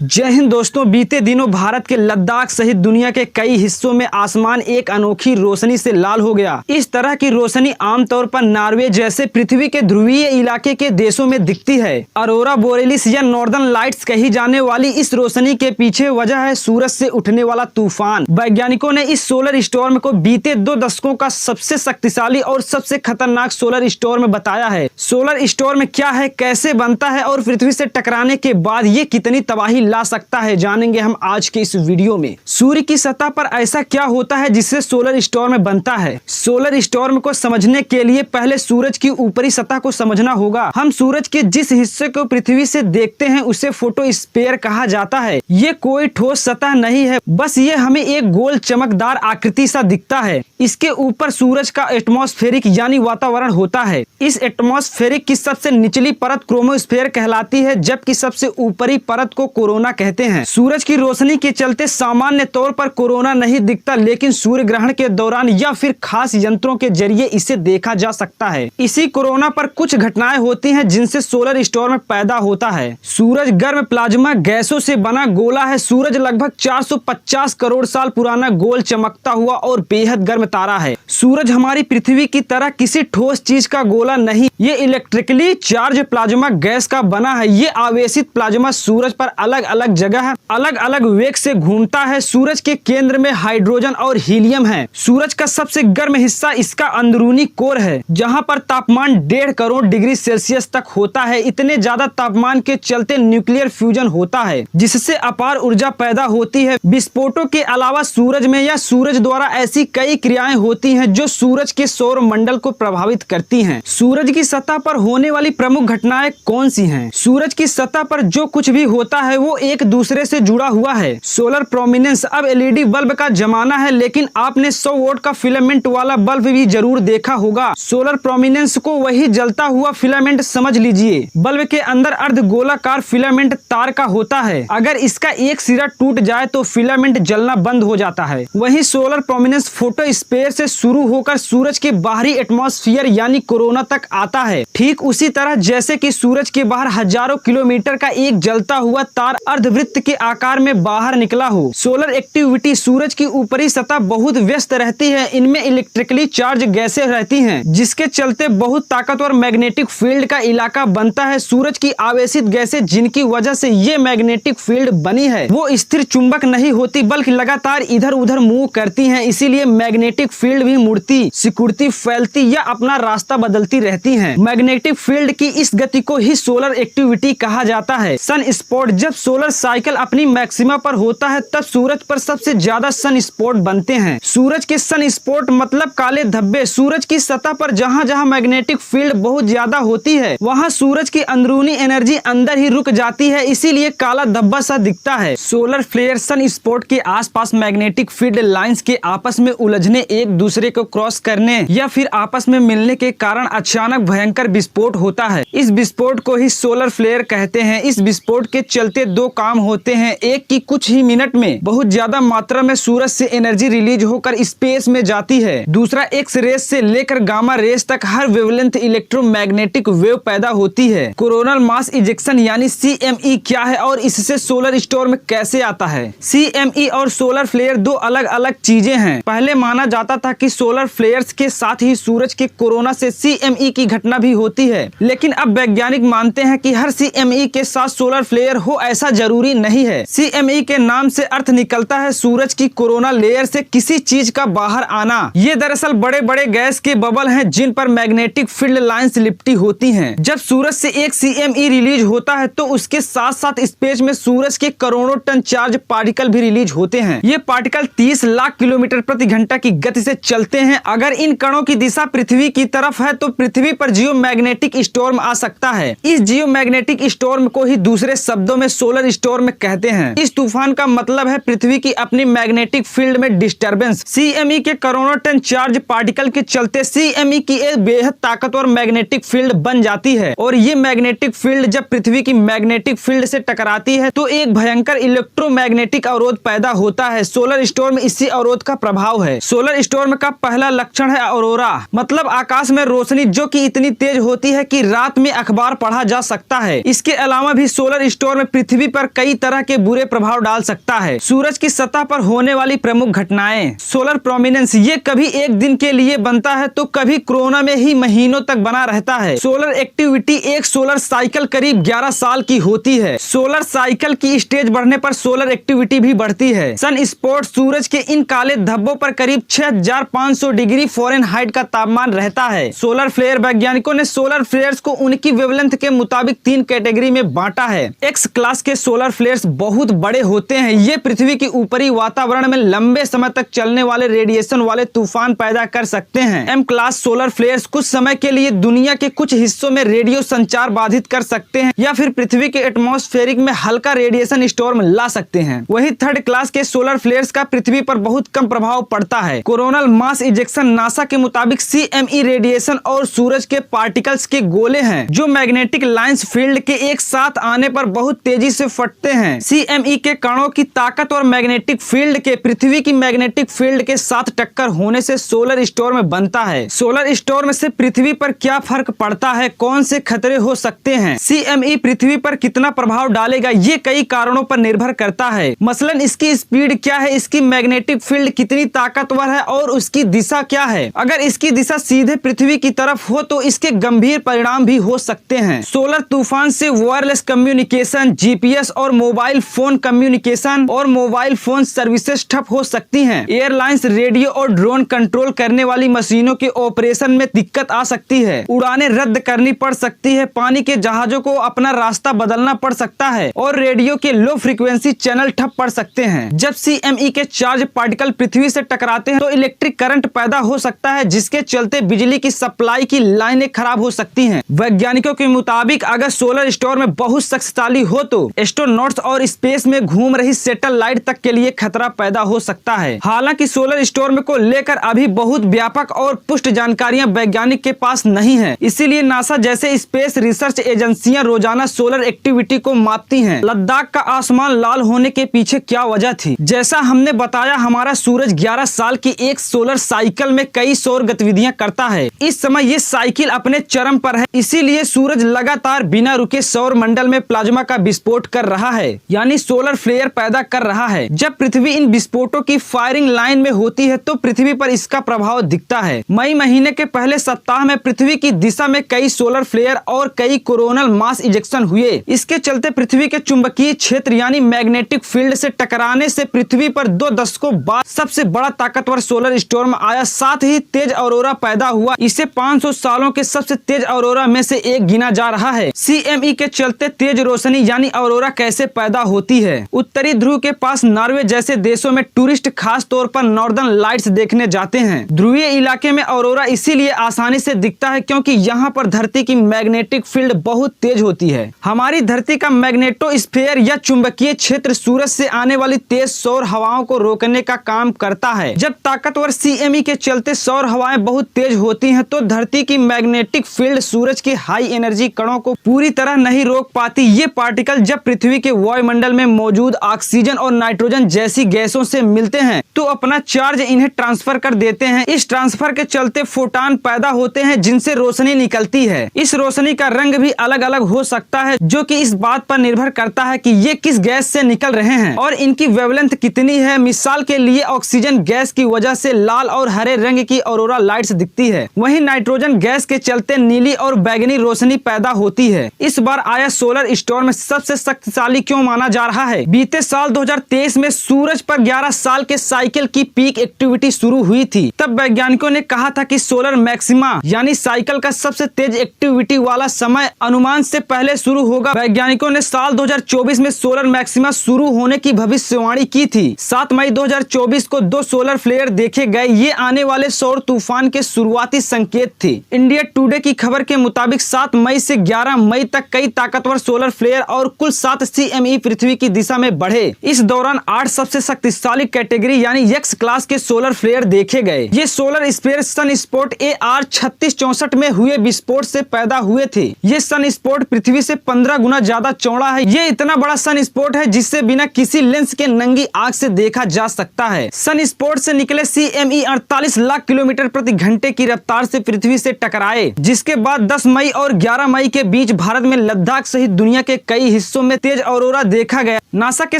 जय हिंद दोस्तों। बीते दिनों भारत के लद्दाख सहित दुनिया के कई हिस्सों में आसमान एक अनोखी रोशनी से लाल हो गया। इस तरह की रोशनी आमतौर पर नॉर्वे जैसे पृथ्वी के ध्रुवीय इलाके के देशों में दिखती है। अरोरा बोरेलिस या नॉर्दर्न लाइट्स कही जाने वाली इस रोशनी के पीछे वजह है सूरज से उठने वाला तूफान। वैज्ञानिकों ने इस सोलर स्टॉर्म को बीते 2 दशकों का सबसे शक्तिशाली और सबसे खतरनाक सोलर स्टॉर्म बताया है। सोलर स्टॉर्म क्या है, कैसे बनता है और पृथ्वी से टकराने के बाद ये कितनी तबाही ला सकता है, जानेंगे हम आज के इस वीडियो में। सूर्य की सतह पर ऐसा क्या होता है जिससे सोलर स्टॉर्म बनता है। सोलर स्टॉर्म को समझने के लिए पहले सूरज की ऊपरी सतह को समझना होगा। हम सूरज के जिस हिस्से को पृथ्वी से देखते हैं उसे फोटोस्फीयर कहा जाता है। ये कोई ठोस सतह नहीं है, बस ये हमें एक गोल चमकदार आकृति सा दिखता है। इसके ऊपर सूरज का एटमॉस्फेरिक यानी वातावरण होता है। इस एटमॉस्फेरिक की सबसे निचली परत क्रोमोस्फेयर कहलाती है, जबकि सबसे ऊपरी परत को कोरोना कहते हैं। सूरज की रोशनी के चलते सामान्य तौर पर कोरोना नहीं दिखता, लेकिन सूर्य ग्रहण के दौरान या फिर खास यंत्रों के जरिए इसे देखा जा सकता है। इसी कोरोना पर कुछ घटनाएं होती हैं जिनसे सोलर स्टॉर्म पैदा होता है। सूरज गर्म प्लाज्मा गैसों से बना गोला है। सूरज लगभग 450 करोड़ साल पुराना गोल चमकता हुआ और बेहद गर्म तारा है। सूरज हमारी पृथ्वी की तरह किसी ठोस चीज का गोला नहीं, ये इलेक्ट्रिकली चार्ज प्लाज्मा गैस का बना है। ये आवेशित प्लाज्मा सूरज पर अलग अलग जगह अलग अलग वेग से घूमता है। सूरज के केंद्र में हाइड्रोजन और हीलियम है। सूरज का सबसे गर्म हिस्सा इसका अंदरूनी कोर है, जहां पर तापमान 1.5 करोड़ डिग्री सेल्सियस तक होता है। इतने ज्यादा तापमान के चलते न्यूक्लियर फ्यूजन होता है, जिससे अपार ऊर्जा पैदा होती है। विस्फोटों के अलावा सूरज में या सूरज द्वारा ऐसी कई क्रियाएं होती हैं जो सूरज के सौर मंडल को प्रभावित करती हैं। सूरज की सतह पर होने वाली प्रमुख घटनाएं कौन सी हैं? सूरज की सतह पर जो कुछ भी होता है वो एक दूसरे से जुड़ा हुआ है। Solar prominence. अब एलईडी बल्ब का जमाना है, लेकिन आपने 100 वोल्ट का फिलामेंट वाला बल्ब भी जरूर देखा होगा। सोलर प्रोमिनेंस को वही जलता हुआ फिलामेंट समझ लीजिए। बल्ब के अंदर अर्धगोलाकार फिलामेंट तार का होता है। अगर इसका एक सिरा टूट जाए तो फिलामेंट जलना बंद हो जाता है। वही सोलर प्रोमिनेंस फोटोस्फीयर से शुरू होकर सूरज के बाहरी एटमॉस्फेयर यानी कोरोना तक आता है। ठीक उसी तरह जैसे कि सूरज के बाहर हजारों किलोमीटर का एक जलता हुआ तार अर्धवृत्त के आकार में बाहर निकला हो। Solar activity. सूरज की ऊपरी सतह बहुत व्यस्त रहती है। इनमें इलेक्ट्रिकली चार्ज गैसें रहती हैं, जिसके चलते बहुत ताकतवर मैग्नेटिक फील्ड का इलाका बनता है। सूरज की आवेशित गैसें जिनकी वजह से ये मैग्नेटिक फील्ड बनी है, वो स्थिर चुंबक नहीं होती बल्कि लगातार इधर उधर मूव करती हैं। इसीलिए मैग्नेटिक फील्ड भी मुड़ती, सिकुड़ती, फैलती या अपना रास्ता बदलती रहती है। मैग्नेटिक फील्ड की इस गति को ही सोलर एक्टिविटी कहा जाता है। Sunspot. जब सोलर साइकिल अपनी मैक्सिमा पर होता है तब सूरज पर सबसे ज्यादा सन स्पॉट बनते हैं। सूरज के सन स्पॉट मतलब काले धब्बे। सूरज की सतह पर जहां जहां मैग्नेटिक फील्ड बहुत ज्यादा होती है वहां सूरज की अंदरूनी एनर्जी अंदर ही रुक जाती है, इसीलिए काला धब्बा सा दिखता है। Solar flare. सन स्पॉट के आसपास मैग्नेटिक फील्ड लाइंस के आपस में उलझने, एक दूसरे को क्रॉस करने या फिर आपस में मिलने के कारण अचानक भयंकर विस्फोट होता है। इस विस्फोट को ही सोलर फ्लेयर कहते हैं। इस विस्फोट के चलते 2 काम होते हैं। एक कि कुछ ही मिनट में बहुत ज्यादा मात्रा में सूरज से एनर्जी रिलीज होकर स्पेस में जाती है। दूसरा, एक्स रेस से लेकर गामा रेस तक हर वेवलेंथ इलेक्ट्रोमैग्नेटिक वेव पैदा होती है। कोरोनल मास इजेक्शन यानी CME क्या है और इससे सोलर स्टॉर्म कैसे आता है? CME और सोलर फ्लेयर 2 अलग अलग चीजें हैं। पहले माना जाता था कि सोलर फ्लेयर्स के साथ ही सूरज के कोरोना से CME की घटना भी होती है, लेकिन अब वैज्ञानिक मानते हैं कि हर CME के साथ सोलर फ्लेयर हो ऐसा जरूरी नहीं है। CME के नाम से अर्थ निकलता है सूरज की कोरोना लेयर से किसी चीज का बाहर आना। ये दरअसल बड़े बड़े गैस के बबल हैं जिन पर मैग्नेटिक फील्ड लाइंस लिपटी होती हैं। जब सूरज से एक CME रिलीज होता है तो उसके साथ साथ स्पेस में सूरज के करोड़ों टन चार्ज पार्टिकल भी रिलीज होते हैं। ये पार्टिकल 30 लाख किलोमीटर प्रति घंटा की गति से चलते हैं। अगर इन कणों की दिशा पृथ्वी की तरफ है तो पृथ्वी पर जियोमैग्नेटिक स्टॉर्म आ सकता है। इस जियोमैग्नेटिक स्टॉर्म को ही दूसरे शब्दों में सोलर स्टॉर्म कहते हैं। इस तूफान का मतलब है पृथ्वी की अपनी मैग्नेटिक फील्ड में डिस्टर्बेंस। CME के करोड़ों टन चार्ज पार्टिकल के चलते CME की एक बेहद ताकतवर मैग्नेटिक फील्ड बन जाती है, और ये मैग्नेटिक फील्ड जब पृथ्वी की मैग्नेटिक फील्ड से टकराती है तो एक भयंकर इलेक्ट्रोमैग्नेटिक अवरोध पैदा होता है। सोलर स्टॉर्म इसी अवरोध का प्रभाव है। सोलर स्टॉर्म का पहला लक्षण है ऑरोरा, मतलब आकाश में रोशनी जो कि इतनी तेज होती है कि रात में अखबार पढ़ा जा सकता है। इसके अलावा भी सोलर स्टॉर्म पृथ्वी पर कई तरह के बुरे प्रभाव डाल सकता है। सूरज की सतह पर होने वाली प्रमुख घटनाएं। सोलर प्रोमिनेंस, ये कभी एक दिन के लिए बनता है तो कभी कोरोना में ही महीनों तक बना रहता है। सोलर एक्टिविटी, एक सोलर साइकिल करीब 11 साल की होती है। सोलर साइकिल की स्टेज बढ़ने पर सोलर एक्टिविटी भी बढ़ती है। सन स्पॉट, सूरज के इन काले धब्बों पर करीब 6500 डिग्री फ़ारेनहाइट का तापमान रहता है। सोलर फ्लेयर, वैज्ञानिकों ने सोलर फ्लेयर्स को उनकी वेवलेंथ के मुताबिक 3 कैटेगरी में बांटा है। एक्स क्लास के सोलर फ्लेयर्स बहुत बड़े होते हैं। ये पृथ्वी के ऊपरी वातावरण में लंबे समय तक चलने वाले रेडिएशन वाले तूफान पैदा कर सकते हैं। एम क्लास सोलर फ्लेयर्स कुछ समय के लिए दुनिया के कुछ हिस्सों में रेडियो संचार बाधित कर सकते हैं या फिर पृथ्वी के एटमॉस्फेरिक में हल्का रेडिएशन स्टॉर्म ला सकते हैं। वही थर्ड क्लास के सोलर फ्लेयर्स का पृथ्वी पर बहुत कम प्रभाव पड़ता है। कोरोनल मास इजेक्शन, नासा के मुताबिक CME रेडिएशन और सूरज के पार्टिकल्स के गोले हैं जो मैग्नेटिक लाइंस फील्ड के एक साथ आने पर बहुत तेजी से फटते हैं। CME के कणों की ताकत और मैग्नेटिक फील्ड के पृथ्वी की मैग्नेटिक फील्ड के साथ टक्कर होने से सोलर स्टॉर्म बनता है। सोलर स्टॉर्म से पृथ्वी पर क्या फर्क पड़ता है, कौन से खतरे हो सकते हैं, CME पृथ्वी पर कितना प्रभाव डालेगा, ये कई कारणों पर निर्भर करता है। मसलन इसकी स्पीड क्या है, इसकी मैग्नेटिक फील्ड कितनी ताकतवर है और उसकी दिशा क्या है। अगर इसकी दिशा सीधे पृथ्वी की तरफ हो तो इसके गंभीर परिणाम भी हो सकते हैं। सोलर तूफान से वायरलेस कम्युनिकेशन, GPS और मोबाइल फोन कम्युनिकेशन और मोबाइल फोन सर्विसेज ठप हो सकती हैं। एयरलाइंस, रेडियो और ड्रोन कंट्रोल करने वाली मशीनों के ऑपरेशन में दिक्कत आ सकती है। उड़ानें रद्द करनी पड़ सकती है। पानी के जहाजों को अपना रास्ता बदलना पड़ सकता है और रेडियो के लो फ्रीक्वेंसी चैनल ठप पड़ सकते हैं। जब CME के चार्ज पार्टिकल पृथ्वी से टकराते हैं तो इलेक्ट्रिक करंट पैदा हो सकता है जिसके चलते बिजली की सप्लाई की लाइनें खराब हो सकती हैं। वैज्ञानिकों के मुताबिक अगर सोलर स्टॉर्म बहुत शक्तिशाली हो तो एस्ट्रोनॉट्स और स्पेस में घूम रही सैटेलाइट तक के लिए खतरा पैदा हो सकता है। हालांकि सोलर स्टॉर्म को लेकर अभी बहुत व्यापक और पुष्ट जानकारियां वैज्ञानिक के पास नहीं है। इसीलिए नासा जैसे स्पेस रिसर्च एजेंसियां रोजाना सोलर एक्टिविटी को मापती हैं। लद्दाख का आसमान लाल होने के पीछे क्या वजह थी? जैसा हमने बताया, हमारा सूरज 11 साल की एक सोलर साइकिल में कई सौर गतिविधियां करता है। इस समय ये साइकिल अपने चरम पर है, इसीलिए सूरज लगातार बिना रुके सौर मंडल में प्लाज्मा का विस्फोट कर रहा है, यानी सोलर फ्लेयर पैदा कर रहा है। जब पृथ्वी इन विस्फोटों की फायरिंग लाइन में होती है तो पृथ्वी पर इसका प्रभाव दिखता है। मई महीने के पहले सप्ताह में पृथ्वी की दिशा में कई सोलर फ्लेयर और कई कोरोनल मास इजेक्शन हुए। इसके चलते पृथ्वी के चुंबकीय क्षेत्र यानी मैग्नेटिक फील्ड से टकराने से पृथ्वी पर 2 दशकों बाद सबसे बड़ा ताकतवर सोलर स्टॉर्म आया। साथ ही तेज ऑरोरा पैदा हुआ। इसे 500 सालों के सबसे तेज ऑरोरा में से एक गिना जा रहा है। CME के चलते तेज रोशनी यानी ऑरोरा कैसे पैदा होती है? उत्तरी ध्रुव के पास नॉर्वे जैसे देशों में टूरिस्ट खास तौर पर नॉर्दर्न लाइट्स देखने जाते हैं। ध्रुवीय इलाके में ऑरोरा इसीलिए आसानी से दिखता है क्योंकि यहाँ पर धरती की मैग्नेटिक फील्ड बहुत तेज होती है। हमारी धरती का मैग्नेटोस्फीयर या चुंबकीय क्षेत्र सूरज से आने वाली तेज सौर हवाओं को रोकने का काम करता है। जब ताकतवर CME के चलते सौर हवाएं बहुत तेज होती हैं तो धरती की मैग्नेटिक फील्ड सूरज के हाई एनर्जी कणों को पूरी तरह नहीं रोक पाती। ये पार्टिकल जब पृथ्वी के वायुमंडल में मौजूद ऑक्सीजन और नाइट्रोजन जैसी गैसों से मिलते हैं तो अपना चार्ज इन्हें ट्रांसफर कर देते हैं। इस ट्रांसफर के चलते फोटॉन पैदा होते हैं जिनसे रोशनी निकलती है। इस रोशनी का रंग भी अलग अलग हो सकता है जो कि इस बात पर निर्भर करता है कि ये किस गैस से निकल रहे हैं और इनकी वेवलेंथ कितनी है। मिसाल के लिए ऑक्सीजन गैस की वजह से लाल और हरे रंग की ऑरोरा लाइट्स दिखती है, वहीं नाइट्रोजन गैस के चलते नीली और बैगनी रोशनी पैदा होती है। इस बार आया सोलर स्टॉर्म सबसे शक्तिशाली क्यों माना जा रहा है? बीते साल 2023 में सूरज पर 11 साल के साइकिल की पीक एक्टिविटी शुरू हुई थी। तब वैज्ञानिकों ने कहा था कि सोलर मैक्सिमा यानी साइकिल का सबसे तेज एक्टिविटी वाला समय अनुमान से पहले शुरू होगा। वैज्ञानिकों ने साल 2024 में सोलर मैक्सिमा शुरू होने की भविष्यवाणी की थी। 7 मई 2024 को 2 सोलर फ्लेयर देखे गए। ये आने वाले सौर तूफान के शुरुआती संकेत थे। इंडिया टुडे की खबर के मुताबिक 7 मई से 11 मई तक कई ताकतवर सोलर फ्लेयर और कुल 7 CME पृथ्वी की दिशा में बढ़े। इस दौरान 8 सबसे शक्तिशाली कैटेगरी यानी एक्स क्लास के सोलर फ्लेयर देखे गए। ये सोलर स्पेयर सन स्पॉट AR3664 में हुए विस्फोट से पैदा हुए थे। ये सन स्पॉट पृथ्वी से 15 गुना ज्यादा चौड़ा है। ये इतना बड़ा सन स्पॉट है जिससे बिना किसी लेंस के नंगी आंख से देखा जा सकता है। सन स्पॉट से निकले CME 48 लाख किलोमीटर प्रति घंटे की रफ्तार से पृथ्वी से टकराए, जिसके बाद 10 मई और 11 मई के बीच भारत में लद्दाख सहित दुनिया के कई हिस्सों में में तेज औरोरा देखा गया। नासा के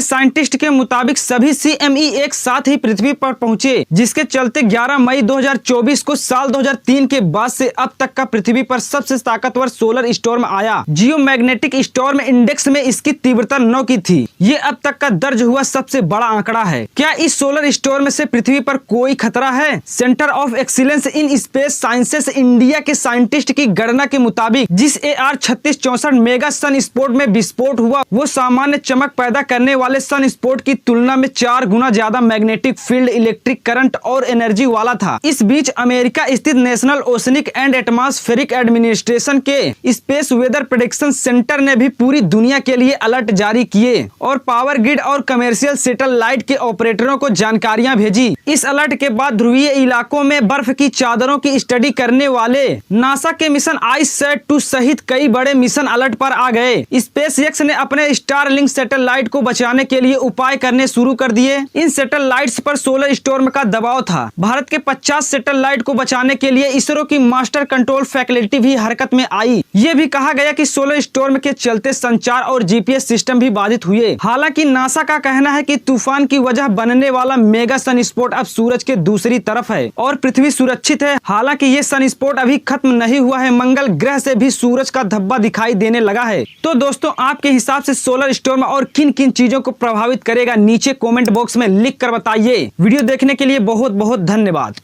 साइंटिस्ट के मुताबिक सभी CME एक साथ ही पृथ्वी पर पहुंचे, जिसके चलते 11 मई 2024 को साल 2003 के बाद से अब तक का पृथ्वी पर सबसे ताकतवर सोलर स्टॉर्म आया। जियोमैग्नेटिक स्टॉर्म इंडेक्स में इसकी तीव्रता 9 की थी। ये अब तक का दर्ज हुआ सबसे बड़ा आंकड़ा है। क्या इस सोलर स्टॉर्म से पृथ्वी पर कोई खतरा है? Centre of excellence in space sciences India के साइंटिस्ट की गणना के मुताबिक जिस AR 3664 मेगा सन स्पॉट में विस्फोट हुआ, वो सामान्य चमक पैदा करने वाले सन स्पॉट की तुलना में 4 गुना ज्यादा मैग्नेटिक फील्ड, इलेक्ट्रिक करंट और एनर्जी वाला था। इस बीच अमेरिका स्थित national oceanic and atmospheric administration के स्पेस वेदर प्रेडिक्शन सेंटर ने भी पूरी दुनिया के लिए अलर्ट जारी किए और पावर ग्रिड और कमर्शियल सैटेलाइट के ऑपरेटरों को जानकारियां भेजी। इस अलर्ट के बाद ध्रुवीय इलाकों में बर्फ की चादरों की स्टडी करने वाले नासा के मिशन IceSat-2 सहित कई बड़े मिशन अलर्ट पर आ गए। SpaceX ने अपने स्टारलिंक सैटेलाइट को बचाने के लिए उपाय करने शुरू कर दिए। इन सैटेलाइट्स पर सोलर स्टॉर्म का दबाव था। भारत के 50 सैटेलाइट को बचाने के लिए इसरो की मास्टर कंट्रोल फैसिलिटी भी हरकत में आई। ये भी कहा गया कि सोलर स्टॉर्म के चलते संचार और GPS सिस्टम भी बाधित हुए। हालांकि नासा का कहना है कि तूफान की वजह बनने वाला मेगा सन स्पॉट अब सूरज के दूसरी तरफ है और पृथ्वी सुरक्षित है। हालांकि ये सन स्पॉट अभी खत्म नहीं हुआ है। मंगल ग्रह से भी सूरज का धब्बा दिखाई देने लगा है। तो दोस्तों, आपके हिसाब से सोलर स्टॉर्म और किन किन चीजों को प्रभावित करेगा, नीचे कमेंट बॉक्स में लिख कर बताइए। वीडियो देखने के लिए बहुत बहुत धन्यवाद।